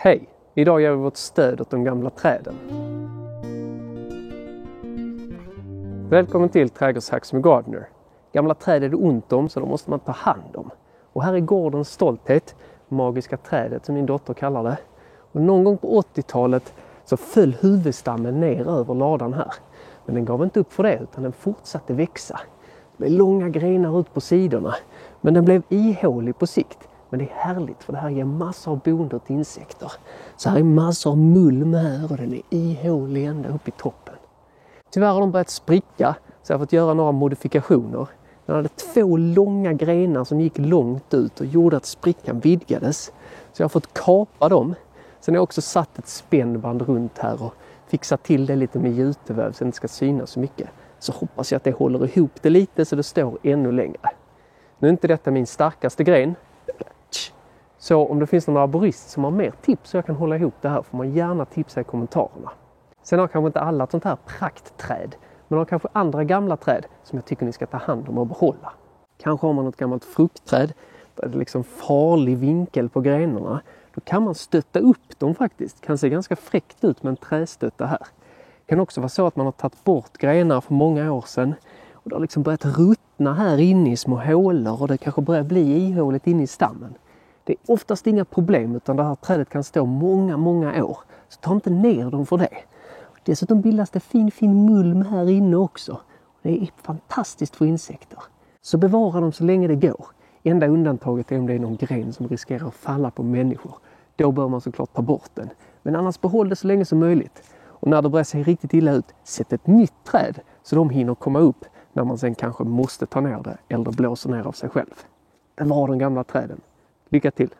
Hej! Idag ger vi vårt stöd åt de gamla träden. Välkommen till Trädgårdshacks med Gardener. Gamla träd är det ont om, så de måste man ta hand om. Och här är gårdens stolthet, magiska trädet som min dotter kallar det. Och någon gång på 80-talet så föll huvudstammen ner över ladan här. Men den gav inte upp för det, utan den fortsatte växa. Det blev långa grenar ut på sidorna, men den blev ihålig på sikt. Men det är härligt, för det här ger massor av boende till insekter. Så här är massor av mulm här och den är ihålig ända upp i toppen. Tyvärr har de börjat spricka, så jag har fått göra några modifikationer. Den hade 2 långa grenar som gick långt ut och gjorde att sprickan vidgades. Så jag har fått kapa dem. Sen har jag också satt ett spännband runt här och fixat till det lite med juteväv så det inte ska synas så mycket. Så hoppas jag att det håller ihop det lite så det står ännu längre. Nu är inte detta min starkaste gren. Så om det finns någon arborist som har mer tips så jag kan hålla ihop det här får man gärna tipsa i kommentarerna. Sen har kanske inte alla ett sånt här praktträd, men har kanske andra gamla träd som jag tycker ni ska ta hand om och behålla. Kanske har man något gammalt fruktträd där det är liksom farlig vinkel på grenarna. Då kan man stötta upp dem faktiskt. Kan se ganska fräckt ut med en trästötta här. Det kan också vara så att man har tagit bort grenar för många år sedan. Och det har liksom börjat ruttna här inne i små hålor och det kanske börjar bli ihåligt inne i stammen. Det är oftast inga problem, utan det här trädet kan stå många år. Så ta inte ner dem för det. Dessutom bildas det fin mulm här inne också. Det är fantastiskt för insekter. Så bevara dem så länge det går. Enda undantaget är om det är någon gren som riskerar att falla på människor. Då bör man såklart ta bort den. Men annars behåll det så länge som möjligt. Och när det börjar se riktigt illa ut, sätt ett nytt träd så de hinner komma upp när man sen kanske måste ta ner det eller blåsa ner av sig själv. Bevara de gamla träden. Lycka till!